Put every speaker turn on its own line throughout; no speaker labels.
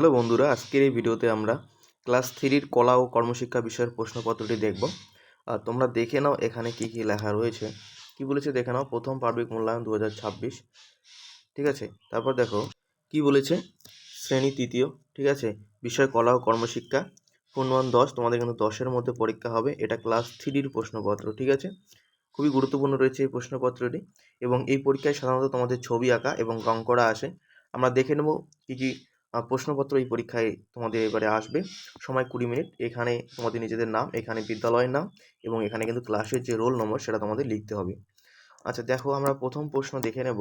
Hello বন্ধুরা, আজকের এই ভিডিওতে আমরা ক্লাস 3 কলা ও কর্মশিক্ষা বিষয়ের প্রশ্নপত্রটি দেখব। আর তোমরা দেখে নাও এখানে কি কি লেখা রয়েছে। কি বলেছে দেখে নাও। প্রথম পার্বিক মূল্যায়ন 2026, ঠিক আছে। তারপর দেখো কি বলেছে, শ্রেণী তৃতীয়, ঠিক আছে, বিষয় কলা ও কর্মশিক্ষা, পূর্ণমান 10। তোমাদের কিন্তু 10-এর মধ্যে পরীক্ষা হবে। এটা ক্লাস 3 প্রশ্নপত্র, ঠিক আছে। খুবই গুরুত্বপূর্ণ রয়েছে এই প্রশ্নপত্রটি, এবং এই পরীক্ষায় সাধারণত তোমাদের ছবি আঁকা এবং রং করা আসে। আমরা দেখে নেব কী কী প্রশ্নপত্র এই পরীক্ষায় তোমাদের এবারে আসবে। সময় 20 মিনিট। এখানে তোমাদের নিজেদের নাম, এখানে বিদ্যালয়ের নাম, এবং এখানে কিন্তু ক্লাসের যে রোল নম্বর সেটা তোমাদের লিখতে হবে। আচ্ছা দেখো, আমরা প্রথম প্রশ্ন দেখে নেব।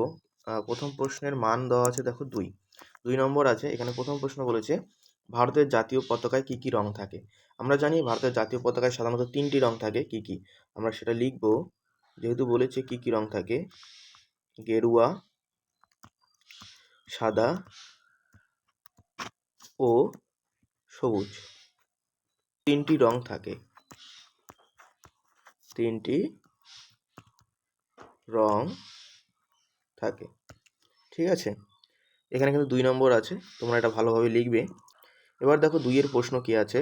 প্রথম প্রশ্নের মান দেওয়া আছে, দেখো 2 নম্বর আছে। এখানে প্রথম প্রশ্ন বলেছে, ভারতের জাতীয় পতাকায় কী কী রং থাকে। আমরা জানি ভারতের জাতীয় পতাকায় সাধারণত 3টি রং থাকে। কী কী আমরা সেটা লিখব। যেহেতু বলেছে কী কী রং থাকে, গেরুয়া, সাদা ও সবুজ, 3টি রং থাকে। 3টি রং থাকে, ঠিক আছে। এখানে কিন্তু 2 নম্বর আছে, তোমরা এটা ভালোভাবে লিখবে। এবার দেখো 2-এর প্রশ্ন কি আছে,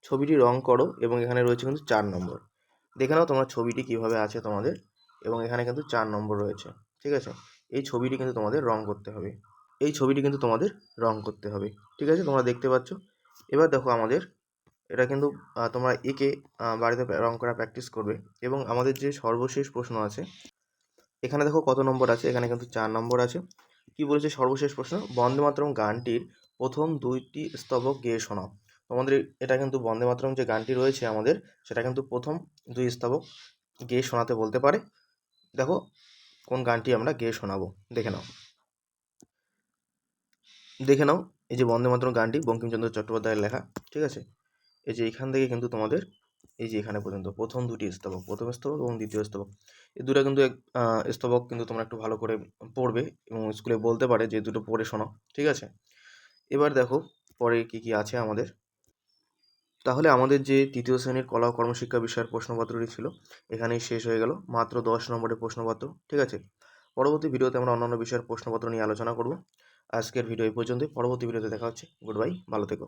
ছবিটি রং করো, এবং এখানে রয়েছে কিন্তু 4 নম্বর। দেখে নাও তোমরা ছবিটি কিভাবে আছে তোমাদের, এবং এখানে কিন্তু 4 নম্বর রয়েছে, ঠিক আছে। এই ছবিটি কিন্তু তোমাদের রং করতে হবে। ঠিক আছে, তোমরা দেখতে পাচ্ছ। এবার দেখো আমাদের এটা কিন্তু তোমরা একে বাড়িতে রং করা প্র্যাকটিস করবে। এবং আমাদের যে সর্বশেষ প্রশ্ন আছে, এখানে দেখো কত নম্বর আছে, এখানে কিন্তু 4 নম্বর আছে। কি বলেছে সর্বশেষ প্রশ্ন, বন্দে মাতরম গানটির প্রথম 2টি স্তবক গেয়ে শোনাও। তোমাদের এটা কিন্তু বন্দে মাতরম যে গানটি রয়েছে আমাদের, সেটা কিন্তু প্রথম 2 স্তবক গেয়ে শোনাতে বলতে পারে। দেখো কোন গানটি আমরা গেয়ে শোনাবো, দেখে নাও। এই যে বন্দে মাতরম গানটি বঙ্কিমচন্দ্র চট্টোপাধ্যায়ের লেখা, ঠিক আছে। এই যে এখান থেকে কিন্তু তোমাদের এই যে এখানে পর্যন্ত প্রথম 2টি স্তবক, প্রথম স্তবক এবং দ্বিতীয় স্তবক, এই দুটো কিন্তু স্তবক কিন্তু তোমরা একটু ভালো করে পড়বে, এবং স্কুলে বলতে পারে যে দুটো পড়ে শোনাও, ঠিক আছে। এবার দেখো পরে কি কি আছে আমাদের। তাহলে আমাদের যে 3য় শ্রেণীর কলা ও কর্মশিক্ষা বিষয়ের প্রশ্নপত্রটি ছিল এখানেই শেষ হয়ে গেল। মাত্র 10 নম্বরের প্রশ্নপত্র, ঠিক আছে। পরবর্তী ভিডিওতে আমরা অন্যান্য বিষয়ের প্রশ্নপত্র নিয়ে আলোচনা করব। আজকের ভিডিও এই পর্যন্তই। পরবর্তী ভিডিওতে দেখা হচ্ছে। গুড বাই, ভালো থেকো।